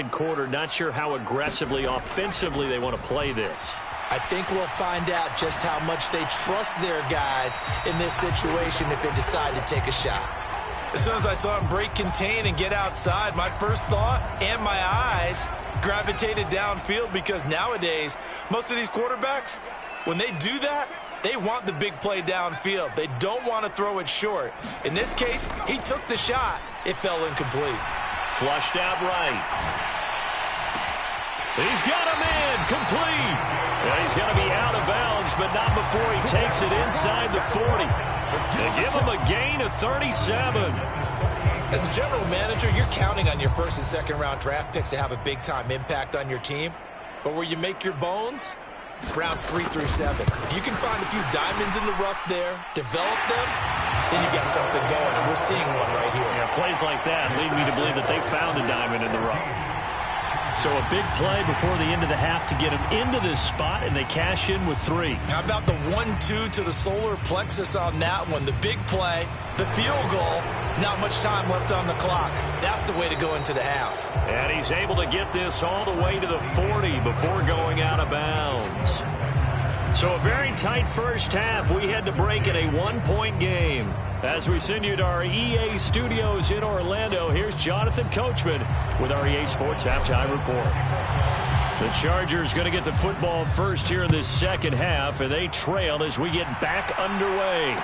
quarter. Not sure how aggressively, offensively they want to play this. I think we'll find out just how much they trust their guys in this situation if they decide to take a shot. As soon as I saw him break contain and get outside, my first thought and my eyes gravitated downfield, because nowadays, most of these quarterbacks, when they do that, they want the big play downfield. They don't want to throw it short. In this case, he took the shot. It fell incomplete. Flushed out right. He's got a man complete. Well, he's going to be out of bounds, but not before he takes it inside the 40. They give him a gain of 37. As a general manager, you're counting on your first and second round draft picks to have a big-time impact on your team. But where you make your bones, rounds 3 through 7. If you can find a few diamonds in the rough there, develop them, then you got something going, and we're seeing one right here. Yeah, plays like that lead me to believe that they found a diamond in the rough. So a big play before the end of the half to get him into this spot, and they cash in with 3. How about the 1-2 to the solar plexus on that one? The big play, the field goal, not much time left on the clock. That's the way to go into the half. And he's able to get this all the way to the 40 before going out of bounds. So a very tight first half. We had to break in a 1-point game. As we send you to our EA studios in Orlando, here's Jonathan Coachman with our EA Sports Halftime Report. The Chargers going to get the football first here in this second half, and they trail as we get back underway.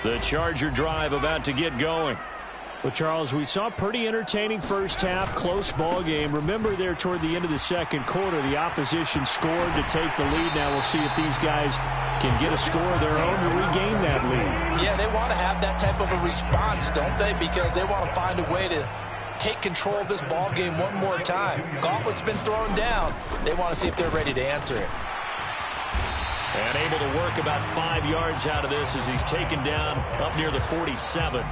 The Charger drive about to get going. Well, Charles, we saw a pretty entertaining first half, close ball game. Remember there toward the end of the second quarter, the opposition scored to take the lead. Now we'll see if these guys can get a score of their own to regain that lead. Yeah, they want to have that type of a response, don't they? Because they want to find a way to take control of this ball game one more time. Gauntlet's been thrown down. They want to see if they're ready to answer it. And able to work about 5 yards out of this as he's taken down up near the 47.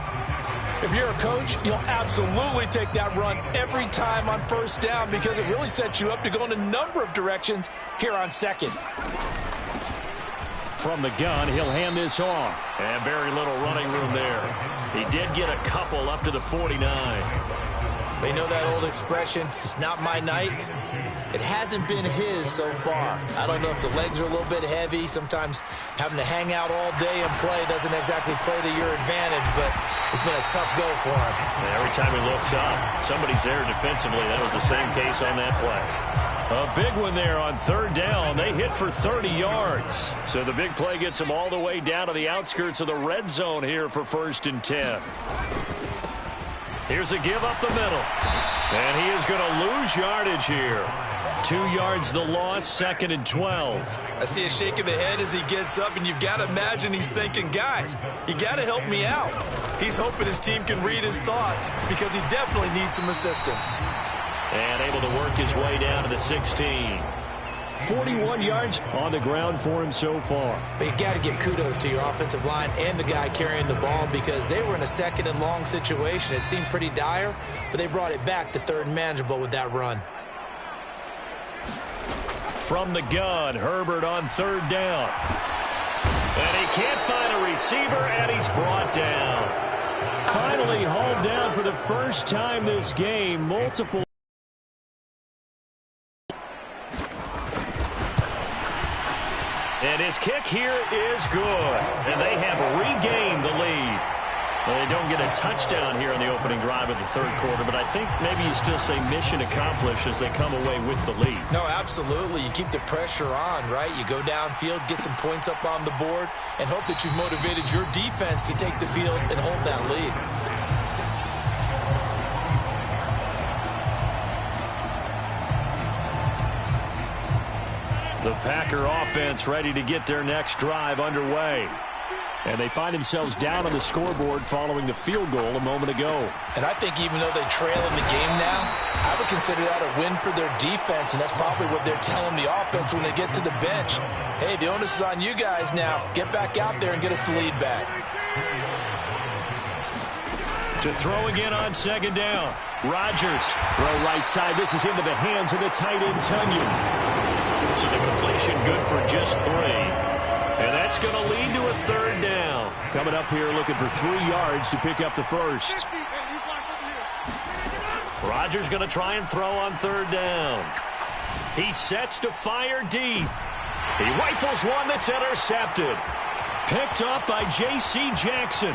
If you're a coach, you'll absolutely take that run every time on first down, because it really sets you up to go in a number of directions here on second. From the gun, he'll hand this off. And very little running room there. He did get a couple up to the 49. They know that old expression, it's not my night. It hasn't been his so far. I don't know if the legs are a little bit heavy. Sometimes having to hang out all day and play doesn't exactly play to your advantage, but it's been a tough go for him. And every time he looks up, somebody's there defensively. That was the same case on that play. A big one there on third down. They hit for 30 yards. So the big play gets them all the way down to the outskirts of the red zone here for 1st and 10. Here's a give up the middle. And he is going to lose yardage here. 2 yards the loss, 2nd and 12. I see a shake of the head as he gets up, and you've got to imagine he's thinking, guys, you got to help me out. He's hoping his team can read his thoughts, because he definitely needs some assistance. And able to work his way down to the 16. 41 yards on the ground for him so far. But you got to give kudos to your offensive line and the guy carrying the ball, because they were in a 2nd and long situation. It seemed pretty dire, but they brought it back to 3rd and manageable with that run. From the gun, Herbert on 3rd down. And he can't find a receiver, and he's brought down. Finally hauled down for the first time this game. Multiple. And his kick here is good. And they have regained the lead. Well, they don't get a touchdown here in the opening drive of the 3rd quarter, but I think maybe you still say mission accomplished as they come away with the lead. No, absolutely. You keep the pressure on, right? You go downfield, get some points up on the board, and hope that you've motivated your defense to take the field and hold that lead. The Packer offense ready to get their next drive underway. And they find themselves down on the scoreboard following the field goal a moment ago. And I think even though they trail in the game now, I would consider that a win for their defense, and that's probably what they're telling the offense when they get to the bench. Hey, the onus is on you guys now. Get back out there and get us the lead back. To throw again on second down. Rodgers. Throw right side. This is into the hands of the tight end, Tunyon. So the completion good for just 3. And that's going to lead to a third down. Coming up here looking for 3 yards to pick up the first. Rodgers going to try and throw on third down. He sets to fire deep. He rifles one that's intercepted. Picked up by J.C. Jackson.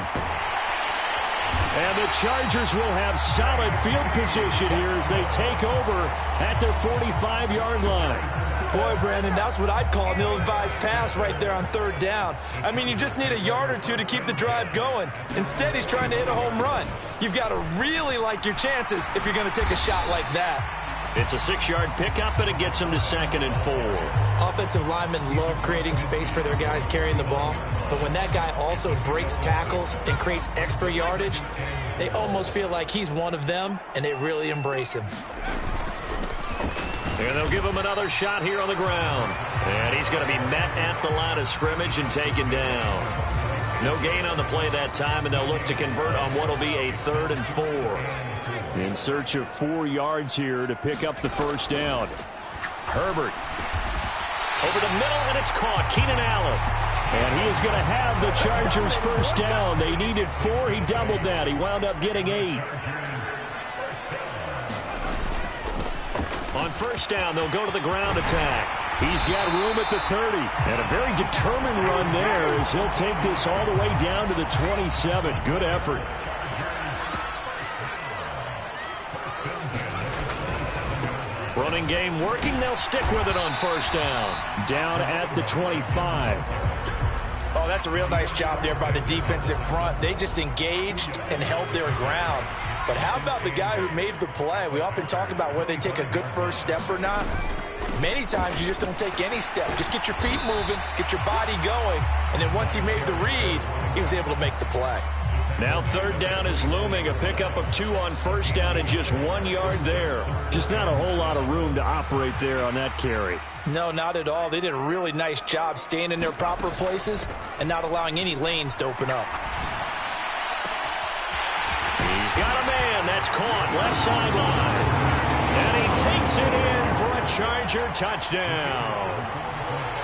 And the Chargers will have solid field position here as they take over at their 45-yard line. Boy, Brandon, that's what I'd call an ill-advised pass right there on third down. I mean, you just need a yard or 2 to keep the drive going. Instead, he's trying to hit a home run. You've got to really like your chances if you're going to take a shot like that. It's a 6-yard pickup, and it gets him to 2nd and 4. Offensive linemen love creating space for their guys carrying the ball. But when that guy also breaks tackles and creates extra yardage, they almost feel like he's one of them, and they really embrace him. And they'll give him another shot here on the ground. And he's going to be met at the line of scrimmage and taken down. No gain on the play that time, and they'll look to convert on what will be a 3rd and 4. In search of 4 yards here to pick up the first down. Herbert. Over the middle, and it's caught. Keenan Allen. And he is going to have the Chargers first down. They needed 4. He doubled that. He wound up getting 8. On first down, they'll go to the ground attack. He's got room at the 30. And a very determined run there as he'll take this all the way down to the 27. Good effort. Running game working. They'll stick with it on first down. Down at the 25. Oh, that's a real nice job there by the defensive front. They just engaged and held their ground. But how about the guy who made the play? We often talk about whether they take a good first step or not. Many times you just don't take any step. Just get your feet moving, get your body going, and then once he made the read, he was able to make the play. Now third down is looming. A pickup of 2 on first down and just 1 yard there. Just not a whole lot of room to operate there on that carry. No, not at all. They did a really nice job staying in their proper places and not allowing any lanes to open up. He's got a man. That's caught left sideline. And he takes it in for a Charger touchdown.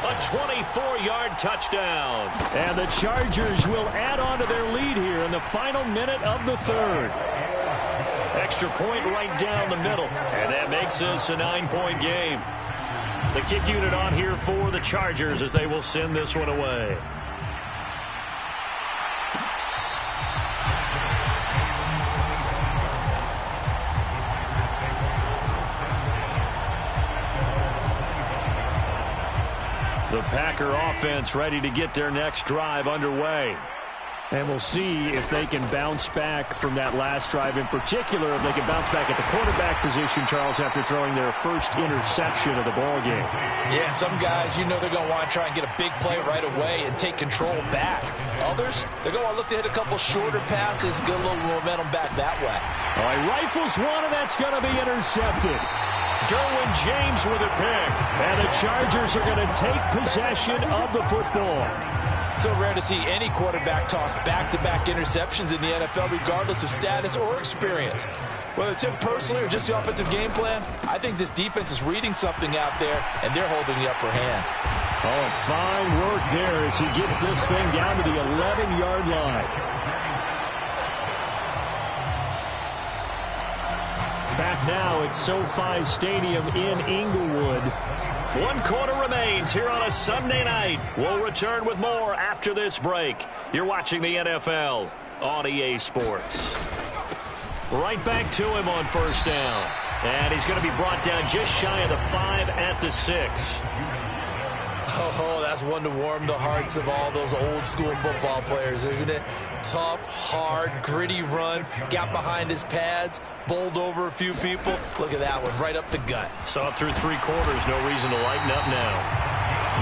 A 24-yard touchdown. And the Chargers will add on to their lead here in the final minute of the third. Extra point right down the middle. And that makes this a 9-point game. The kick unit on here for the Chargers as they will send this one away. The Packer offense ready to get their next drive underway. And we'll see if they can bounce back from that last drive. In particular, if they can bounce back at the quarterback position, Charles, after throwing their first interception of the ball game. Yeah, some guys, you know they're going to want to try and get a big play right away and take control back. Others, they're going to want to look to hit a couple shorter passes, get a little momentum back that way. All right, rifles one, and that's going to be intercepted. Derwin James with a pick. And the Chargers are going to take possession of the football. So rare to see any quarterback toss back-to-back interceptions in the NFL, regardless of status or experience. Whether it's him personally or just the offensive game plan, I think this defense is reading something out there, and they're holding the upper hand. Oh, fine work there as he gets this thing down to the 11-yard line. Back now at SoFi Stadium in Inglewood. 1 quarter remains here on a Sunday night. We'll return with more after this break. You're watching the NFL on EA Sports. Right back to him on first down. And he's going to be brought down just shy of the 5 at the 6. Oh, that's one to warm the hearts of all those old-school football players, isn't it? Tough, hard, gritty run, got behind his pads, bowled over a few people. Look at that one, right up the gut. Saw it through 3 quarters, no reason to lighten up now.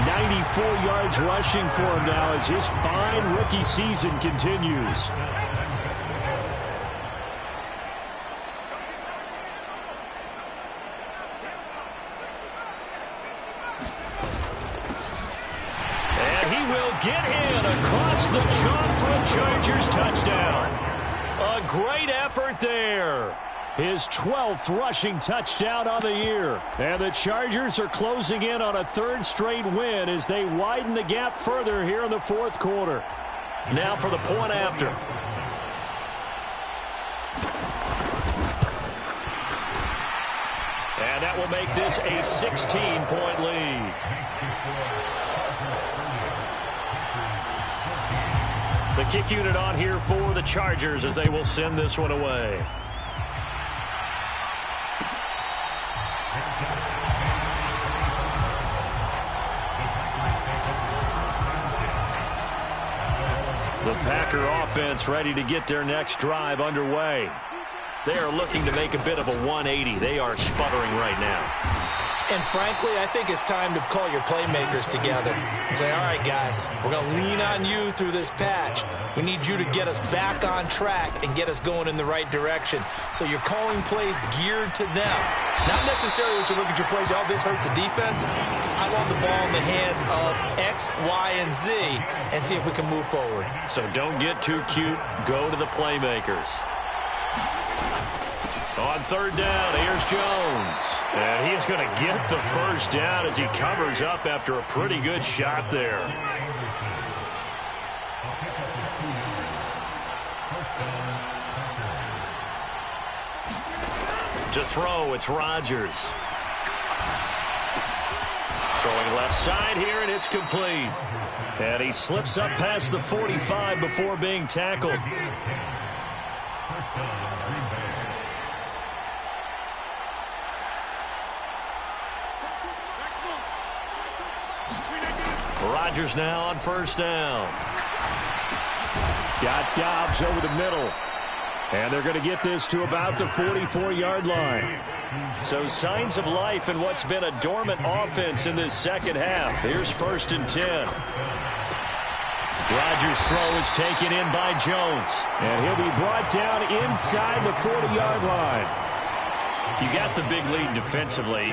94 yards rushing for him now as his fine rookie season continues. Get in across the chalk for a Charger Chargers touchdown. A great effort there. His 12th rushing touchdown on the year. And the Chargers are closing in on a third straight win as they widen the gap further here in the fourth quarter. Now for the point after. And that will make this a 16-point lead. The kick unit on here for the Chargers as they will send this one away. The Packer offense ready to get their next drive underway. They are looking to make a bit of a 180. They are sputtering right now. And frankly, I think it's time to call your playmakers together and say, all right, guys, we're going to lean on you through this patch. We need you to get us back on track and get us going in the right direction. So you're calling plays geared to them. Not necessarily what you look at your plays, oh, this hurts the defense. I want the ball in the hands of X, Y, and Z and see if we can move forward. So don't get too cute. Go to the playmakers. On third down, here's Jones. And he's going to get the first down as he covers up after a pretty good shot there. To throw, it's Rodgers. Throwing left side here, and it's complete. And he slips up past the 45 before being tackled. Rodgers now on first down. Got Dobbs over the middle. And they're going to get this to about the 44-yard line. So signs of life in what's been a dormant offense in this second half. Here's 1st and 10. Rodgers' throw is taken in by Jones. And he'll be brought down inside the 40-yard line. You got the big lead defensively.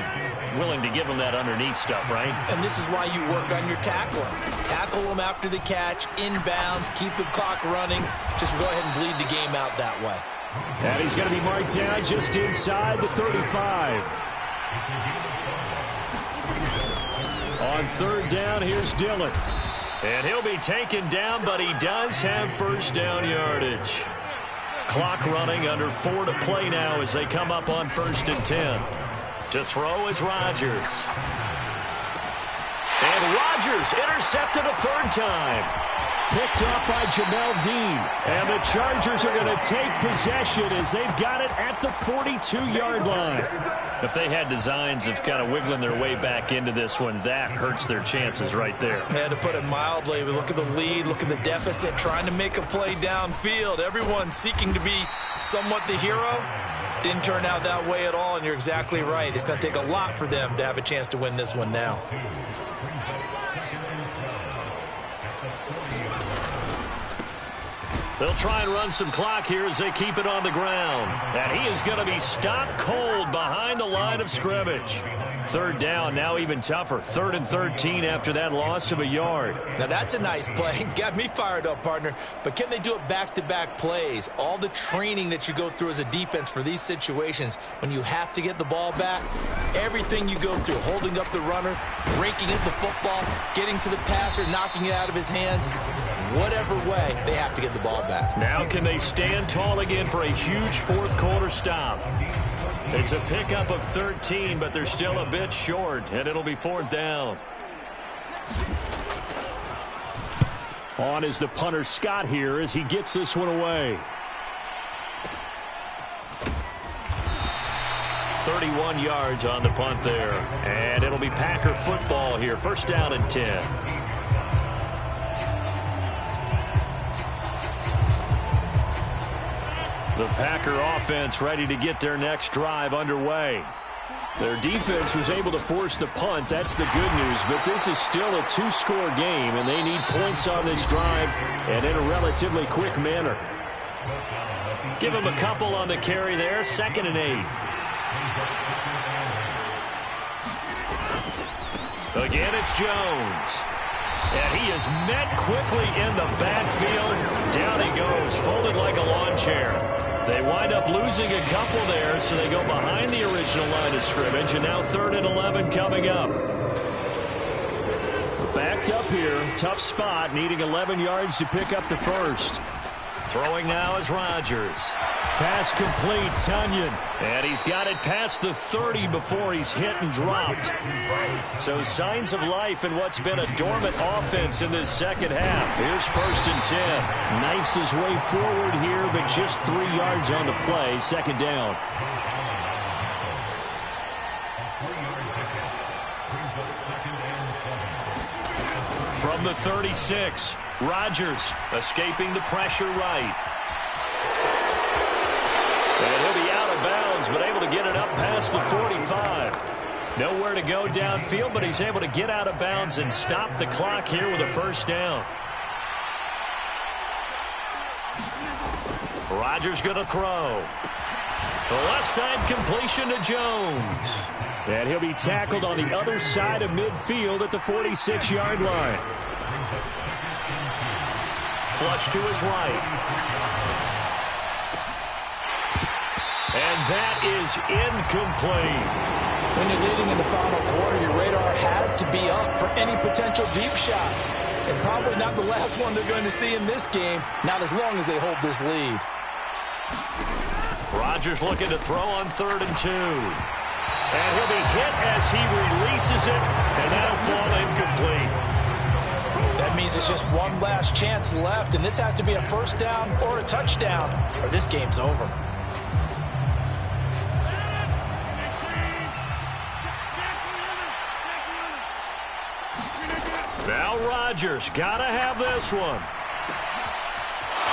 Willing to give them that underneath stuff, right? And this is why you work on your tackling. Tackle them after the catch, inbounds, keep the clock running. Just go ahead and bleed the game out that way. And he's going to be marked down just inside the 35. On third down, here's Dillon. And he'll be taken down, but he does have first down yardage. Clock running, under 4 to play now as they come up on 1st and 10. To throw is Rodgers. And Rodgers intercepted a third time. Picked off by Jamel Dean. And the Chargers are going to take possession as they've got it at the 42-yard line. If they had designs of kind of wiggling their way back into this one, that hurts their chances right there. Yeah, to put it mildly, we look at the lead, look at the deficit, trying to make a play downfield. Everyone seeking to be somewhat the hero. Didn't turn out that way at all, and you're exactly right. It's going to take a lot for them to have a chance to win this one now. They'll try and run some clock here as they keep it on the ground. And he is going to be stopped cold behind the line of scrimmage. Third down, now even tougher. 3rd and 13 after that loss of a yard. Now that's a nice play. Got me fired up, partner. But can they do it back-to-back plays? All the training that you go through as a defense for these situations, when you have to get the ball back, everything you go through, holding up the runner, breaking up the football, getting to the passer, knocking it out of his hands, whatever way, they have to get the ball back. Now can they stand tall again for a huge fourth quarter stop? It's a pickup of 13, but they're still a bit short, and it'll be 4th down. On is the punter Scott here as he gets this one away. 31 yards on the punt there, and it'll be Packer football here. 1st down and 10. The Packer offense ready to get their next drive underway. Their defense was able to force the punt. That's the good news. But this is still a 2-score game, and they need points on this drive and in a relatively quick manner. Give them a couple on the carry there. 2nd and 8. Again, it's Jones. And he is met quickly in the backfield. Down he goes, folded like a lawn chair. They wind up losing a couple there, so they go behind the original line of scrimmage, and now 3rd and 11 coming up. Backed up here, tough spot, needing 11 yards to pick up the first. Throwing now is Rodgers. Pass complete, Tunyon. And he's got it past the 30 before he's hit and dropped. So signs of life in what's been a dormant offense in this second half. Here's 1st and 10. Knifes his way forward here, but just 3 yards on the play. 2nd down. From the 36, Rodgers escaping the pressure right. And he'll be out of bounds, but able to get it up past the 45. Nowhere to go downfield, but he's able to get out of bounds and stop the clock here with a 1st down. Rodgers going to throw. The left side completion to Jones. And he'll be tackled on the other side of midfield at the 46-yard line. Flush to his right. And that is incomplete. When you're leading in the final quarter, your radar has to be up for any potential deep shots. And probably not the last one they're going to see in this game, not as long as they hold this lead. Rodgers looking to throw on 3rd and 2. And he'll be hit as he releases it, and that'll fall incomplete. That means it's just one last chance left, and this has to be a 1st down or a touchdown, or this game's over. Now Rodgers got to have this one.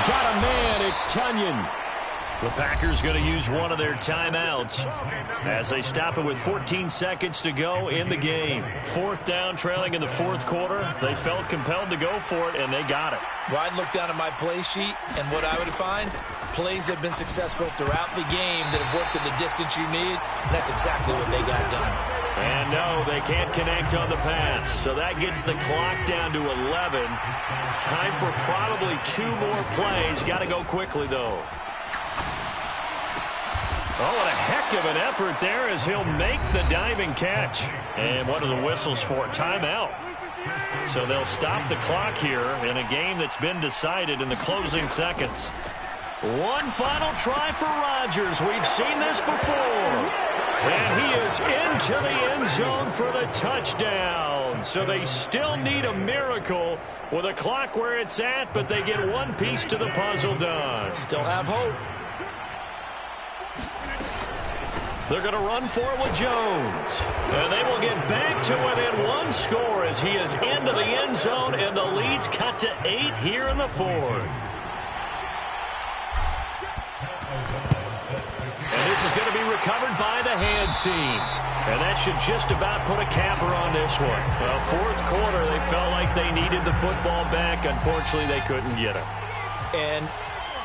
Got a man, it's Tunyon. The Packers going to use one of their timeouts as they stop it with 14 seconds to go in the game. 4th down, trailing in the 4th quarter. They felt compelled to go for it, and they got it. Well, I'd look down at my play sheet, and what I would find, plays have been successful throughout the game that have worked at the distance you need, and that's exactly what they got done. And no, they can't connect on the pass, so that gets the clock down to 11. Time for probably 2 more plays. Got to go quickly, though. Oh, what a heck of an effort there as he'll make the diving catch. And one of the whistles for timeout. So they'll stop the clock here in a game that's been decided in the closing seconds. One final try for Rodgers. We've seen this before. And he is into the end zone for the touchdown. So they still need a miracle with a clock where it's at, but they get one piece to the puzzle done. Still have hope. They're going to run for it with Jones. And they will get back to within 1 score as he is into the end zone, and the lead's cut to 8 here in the 4th. And this is going to be recovered by the hand seam. And that should just about put a capper on this one. Well, 4th quarter, they felt like they needed the football back. Unfortunately, they couldn't get it. And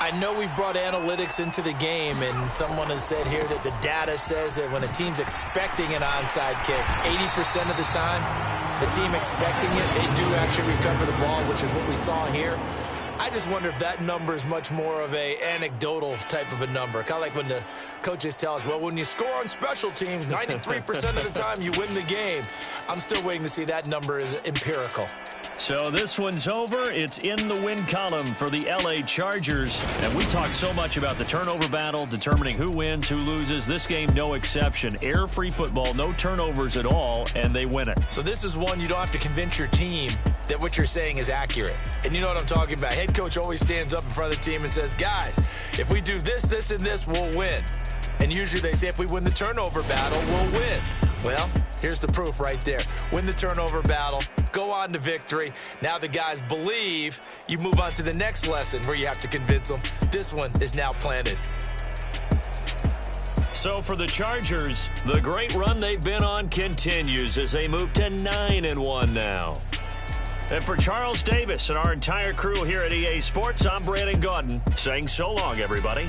I know we brought analytics into the game, and someone has said here that the data says that when a team's expecting an onside kick, 80% of the time, the team expecting it, they do actually recover the ball, which is what we saw here. I just wonder if that number is much more of a anecdotal type of a number. Kind of like when the coaches tell us, well, when you score on special teams, 93% of the time you win the game. I'm still waiting to see that number is empirical. So this one's over. It's in the win column for the L.A. Chargers. And we talk so much about the turnover battle, determining who wins, who loses. This game, no exception. Error-free football, no turnovers at all, and they win it. So this is one you don't have to convince your team that what you're saying is accurate. And you know what I'm talking about. Head coach always stands up in front of the team and says, guys, if we do this, this, and this, we'll win. And usually they say if we win the turnover battle, we'll win. Well, here's the proof right there. Win the turnover battle, go on to victory. Now the guys believe. You move on to the next lesson where you have to convince them. This one is now planted. So for the Chargers, the great run they've been on continues as they move to 9-1 now. And for Charles Davis and our entire crew here at EA Sports, I'm Brandon Gaudin saying so long, everybody.